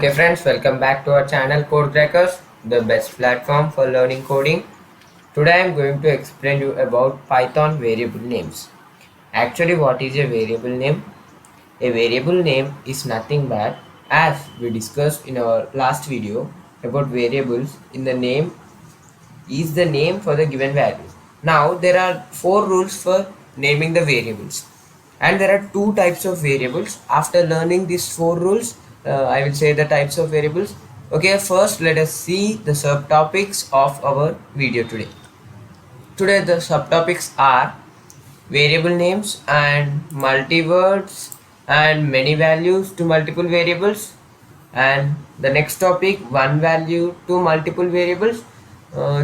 Okay friends, welcome back to our channel Code Crackers, the best platform for learning coding. Today I am going to explain you about Python variable names. Actually, what is a variable name? A variable name is nothing but, as we discussed in our last video about variables, in the name is the name for the given value. Now there are four rules for naming the variables, and there are two types of variables. After learning these four rules, I will say the types of variables. Okay, first let us see the subtopics of our video today. Today the subtopics are variable names and multiwords and many values to multiple variables, and the next topic one value to multiple variables.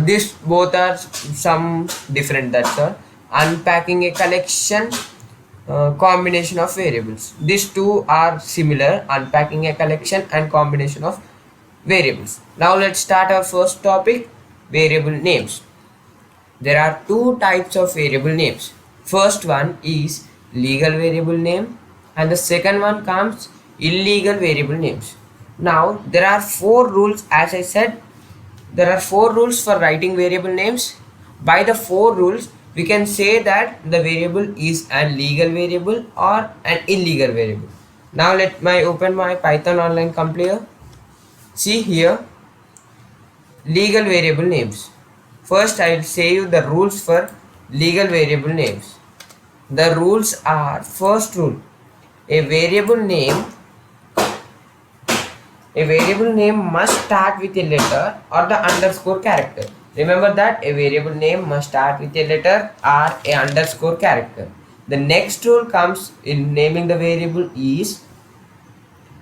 These both are some different, that's all. Unpacking a collection, combination of variables. These two are similar, unpacking a collection and combination of variables. Now let's start our first topic, variable names. There are two types of variable names. First one is legal variable name, and the second one comes illegal variable names. Now there are four rules, as I said, there are four rules for writing variable names. By the four rules, we can say that the variable is an legal variable or an illegal variable. Now let me open my Python online compiler. See here, legal variable names. First, I will say you the rules for legal variable names. The rules are: first rule, a variable name must start with a letter or the underscore character. Remember that a variable name must start with a letter or a underscore character. The next rule comes in naming the variable is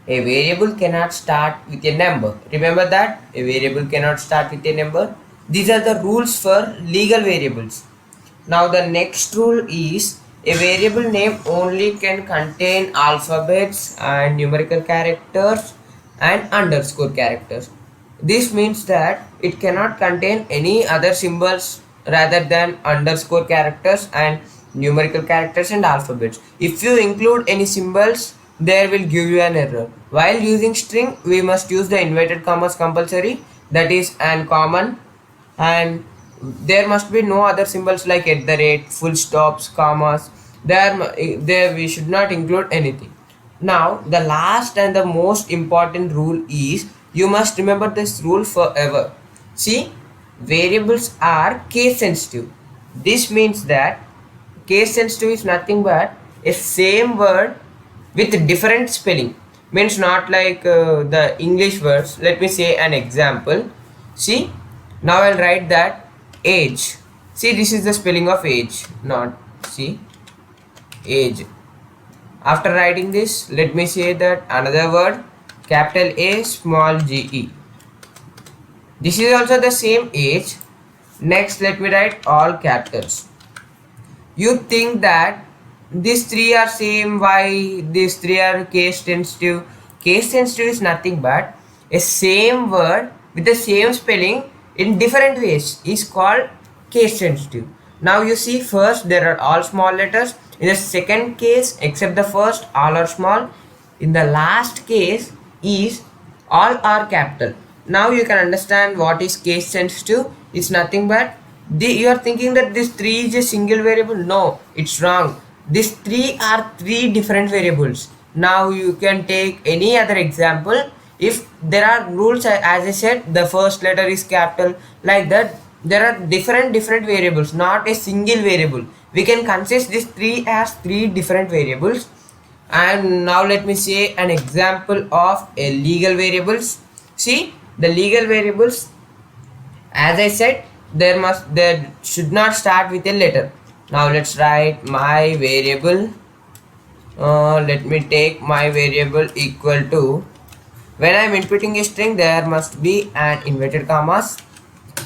a variable cannot start with a number. Remember that a variable cannot start with a number. These are the rules for legal variables. Now the next rule is a variable name only can contain alphabets and numerical characters and underscore characters. This means that it cannot contain any other symbols rather than underscore characters and numerical characters and alphabets. If you include any symbols, there will give you an error. While using string, we must use the inverted commas compulsory, that is an common, and there must be no other symbols like at the rate, full stops, commas. There we should not include anything. Now the last and the most important rule is, you must remember this rule forever. See, variables are case sensitive. This means that case sensitive is nothing but a same word with different spelling. Means not like the English words. Let me say an example. See, now I'll write that age. See, this is the spelling of age, not see age. After writing this, let me say that another word, capital A small ge. This is also the same age. Next, let me write all capitals. You think that these three are same, why these three are case sensitive? Case sensitive is nothing but a same word with the same spelling in different ways is called case sensitive. Now you see, first there are all small letters. In the second case, except the first, all are small. In the last case is all are capital. Now you can understand what is case sensitive. It's nothing but you are thinking that this 3 is a single variable. No, it's wrong. These 3 are 3 different variables. Now you can take any other example. If there are rules, as I said, the first letter is capital, like that there are different variables, not a single variable. We can consider these 3 as 3 different variables. And now let me say an example of a legal variables. See, the legal variables, as I said, there should not start with a letter. Now let's write my variable. Let me take my variable equal to, when I am inputting a string, there must be an inverted commas.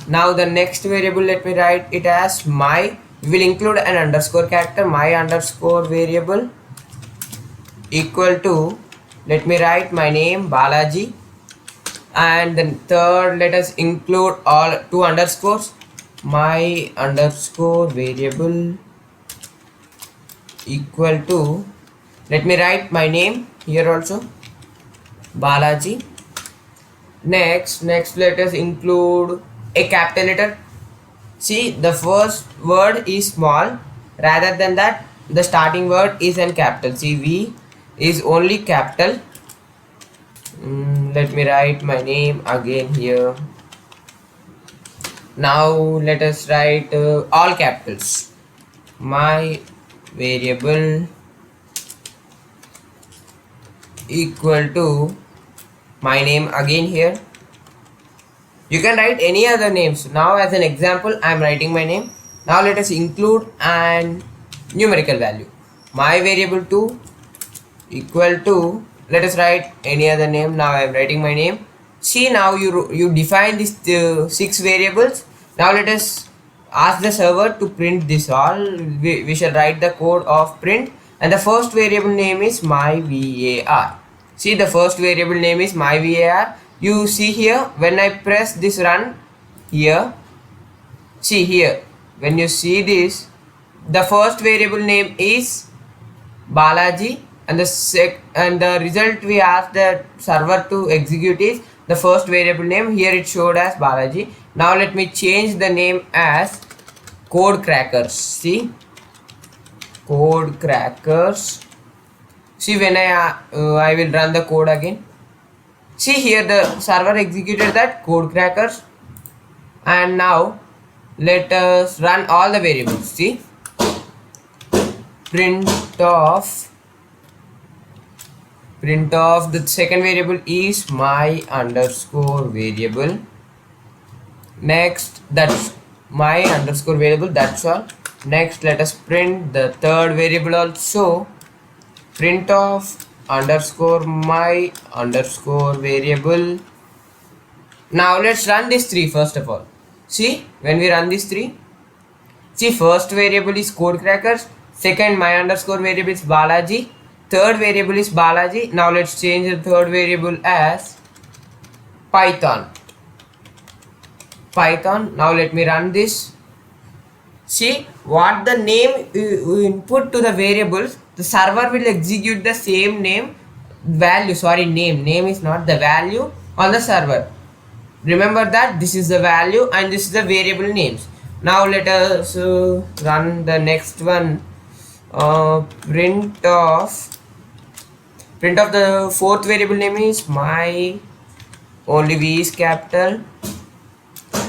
Now the next variable, let me write it as my. We will include an underscore character, my underscore variable equal to, let me write my name Balaji, and then third, let us include all 2 underscores, my underscore variable equal to, let me write my name here also Balaji, Next let us include a capital letter. See, the first word is small. Rather than that, the starting word is in capital. See, V is only capital. Let me write my name again here. Now let us write all capitals. My variable equal to my name again here. You can write any other names. Now as an example, I am writing my name. Now let us include an numerical value. My variable 2 equal to, let us write any other name. Now I am writing my name. See, now you define these 6 variables. Now let us ask the server to print this all. We shall write the code of print, and the first variable name is my var. See, the first variable name is my var. You see here, when I press this run here, see here, when you see this, the first variable name is Balaji, and the result we ask the server to execute is the first variable name. Here it showed as Balaji. Now let me change the name as code crackers. See, code crackers. See, when I will run the code again. See here, the server executed that code crackers. And now let us run all the variables. See, print of the second variable is my underscore variable. Next, that's my underscore variable, that's all. Next, let us print the third variable also. Print of underscore my underscore variable. Now let's run this 3 first of all. See, when we run this 3, see, first variable is code crackers, second my underscore variable is Balaji, third variable is Balaji. Now let's change the third variable as Python. Now let me run this. See, what the name you input to the variables, the server will execute the same name value. Sorry, name is not the value on the server. Remember that this is the value and this is the variable names. Now let us run the next one. Print of the fourth variable name is my, only V is capital.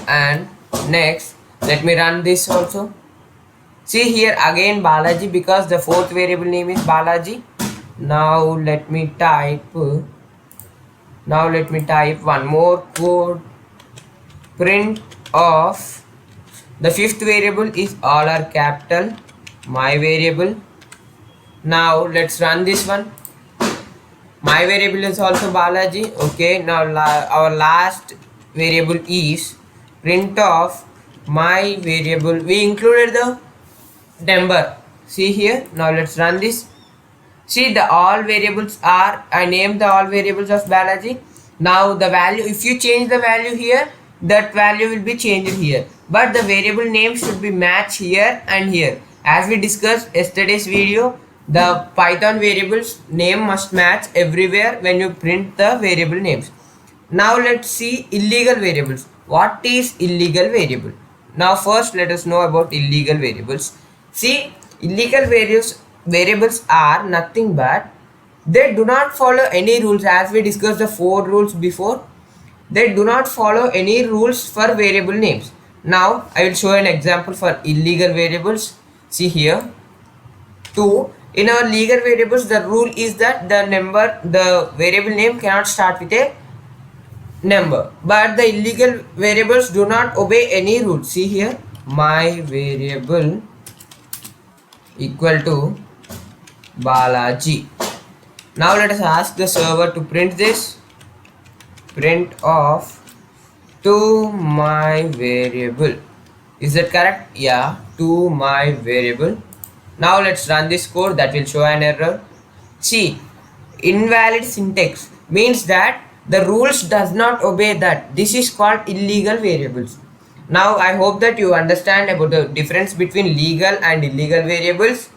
And next, let me run this also. See here again Balaji, because the fourth variable name is Balaji. Now let me type one more code. Print of the fifth variable is all are capital, my variable. Now let's run this one. My variable is also Balaji. Okay, now our last variable is print of my variable. We included the number. See here. Now let's run this. See, the all variables are, I named the all variables of Balaji. Now the value, if you change the value here, that value will be changed here, but the variable name should be match here and here. As we discussed yesterday's video, the Python variables name must match everywhere when you print the variable names. Now let's see illegal variables. What is illegal variable? Now first let us know about illegal variables. See, illegal variables are nothing but they do not follow any rules. As we discussed the 4 rules before, they do not follow any rules for variable names. Now I will show an example for illegal variables. See here, 2. In our legal variables, the rule is that the variable name cannot start with a number, but the illegal variables do not obey any rule. See here, my variable equal to Balaji. Now let us ask the server to print this. Print of to my variable. Is that correct? Yeah, to my variable. Now let's run this code. That will show an error. See, invalid syntax means that the rules does not obey that. This is called illegal variables. Now I hope that you understand about the difference between legal and illegal variables.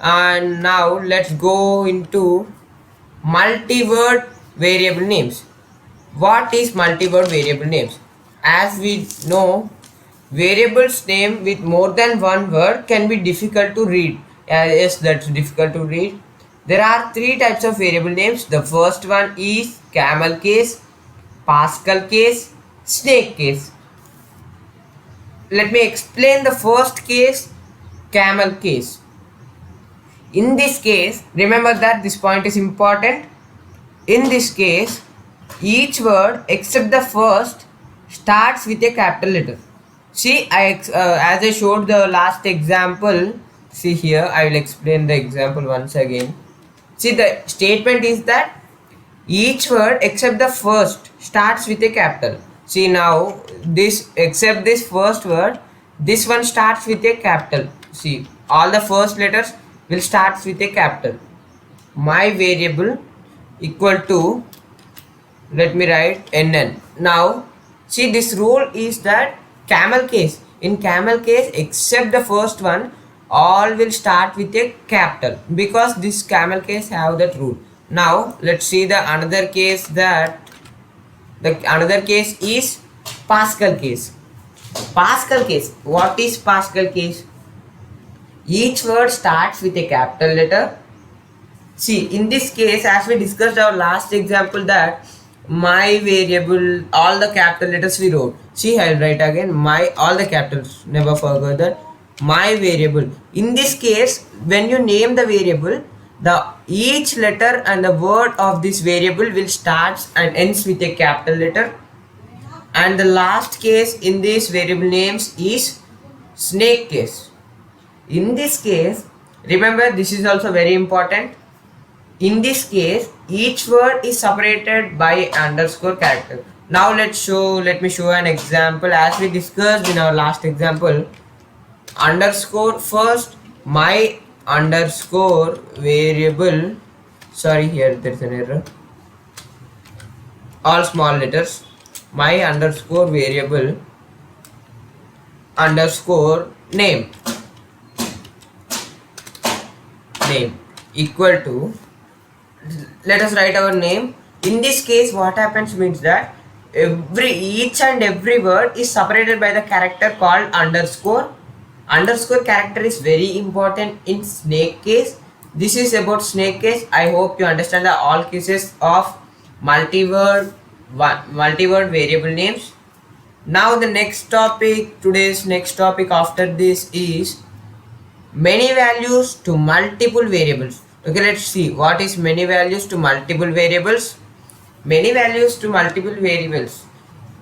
And now let's go into multi-word variable names. What is multi-word variable names? As we know, variables name with more than one word can be difficult to read. Yes, that's difficult to read. There are three types of variable names. The first one is camel case, Pascal case, snake case. Let me explain the first case, camel case. In this case, remember that this point is important. In this case, each word except the first starts with a capital letter. See, as I showed the last example, see here, I will explain the example once again. See, the statement is that each word except the first starts with a capital. See now, this except this first word, this one starts with a capital. See, all the first letters will start with a capital. My variable equal to, let me write nn. Now see, this rule is that camel case, in camel case except the first one, all will start with a capital, because this camel case have that rule. Now let's see the another case, that the another case is Pascal case. Pascal case, what is Pascal case? Each word starts with a capital letter. See, in this case, as we discussed our last example, that my variable, all the capital letters we wrote. See, I'll write again, my, all the capitals, never forget that, my variable. In this case, when you name the variable, the each letter and the word of this variable will start and ends with a capital letter. And the last case in this variable names is snake case. In this case, remember, this is also very important. In this case, each word is separated by underscore character. Now let me show an example. As we discussed in our last example, underscore first, my underscore variable, sorry, here there is an error, all small letters, my underscore variable underscore name equal to, let us write our name. In this case, what happens means that each and every word is separated by the character called underscore. Underscore character is very important in snake case. This is about snake case. I hope you understand the all cases of multi-word variable names. Now the next topic, today's next topic after this is many values to multiple variables. Okay, let's see what is many values to multiple variables. Many values to multiple variables.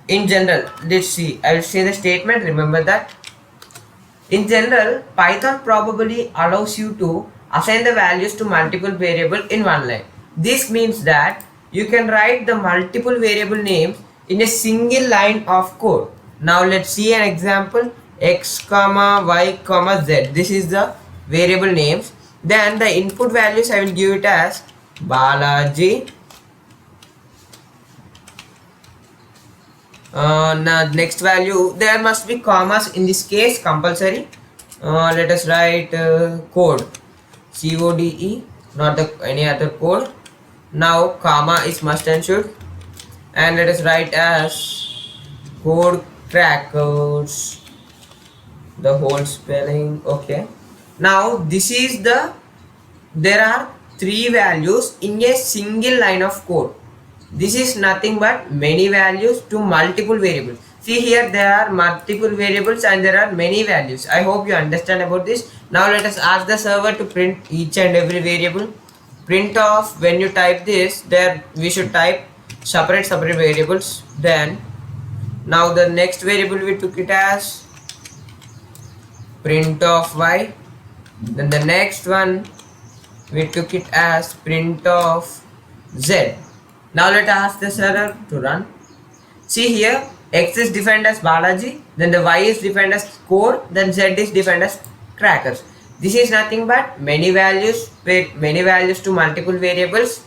In general, let's see, I will say the statement, remember that. In general, Python probably allows you to assign the values to multiple variable in one line. This means that you can write the multiple variable names in a single line of code. Now let's see an example, x comma y comma z. This is the variable names. Then the input values I will give it as Balaji. Now next value, there must be commas in this case compulsory. Let us write code, CODE, not any other code. Now comma is must and should, and let us write as code crackers, the whole spelling. Okay, now this is the, there are three values in a single line of code. This is nothing but many values to multiple variables. See here, there are multiple variables and there are many values. I hope you understand about this. Now let us ask the server to print each and every variable. Print off, when you type this, there we should type separate variables. Then now the next variable we took it as print of y. Then the next one we took it as print of z. Now let us ask the server to run. See here, x is defined as Balaji, then the y is defined as code, then z is defined as crackers. This is nothing but many values to multiple variables.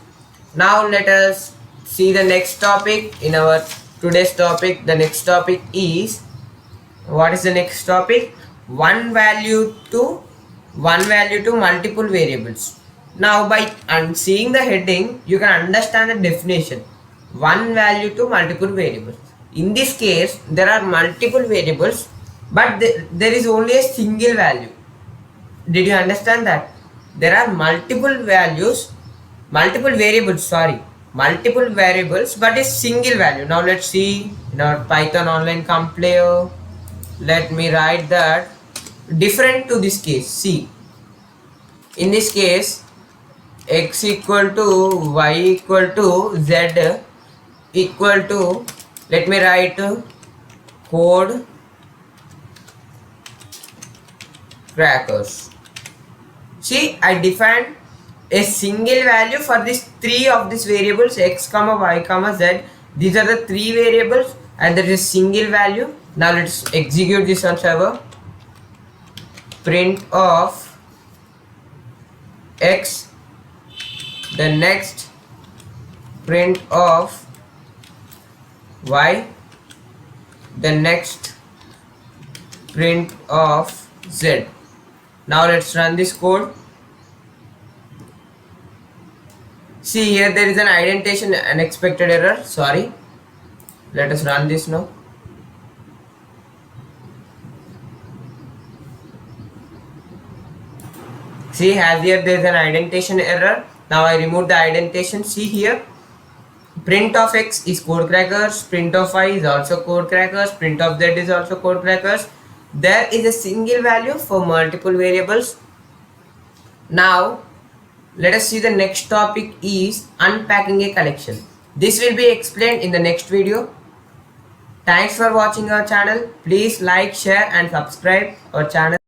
Now let us see the next topic in our today's topic. The next topic is, what is the next topic? One value to multiple variables. Now by seeing the heading, you can understand the definition. one value to multiple variables. In this case, there are multiple variables, but there is only a single value. Did you understand that? There are multiple values, multiple variables, sorry, multiple variables, but a single value. Now let's see in our Python online compiler. Let me write that different to this case. See, in this case, x equal to y equal to z equal to, let me write code crackers. See, I defined a single value for these three of these variables x comma y comma z. These are the three variables and there is a single value. Now let's execute this on server. Print of x, the next print of y, the next print of z. Now let's run this code. See here there is an indentation unexpected error, sorry. Let us run this now. See, as here there is an indentation error. Now I remove the indentation. See here, print of x is code crackers, print of y is also code crackers, print of z is also code crackers. There is a single value for multiple variables. Now let us see the next topic is unpacking a collection. This will be explained in the next video. Thanks for watching our channel. Please like, share and subscribe our channel.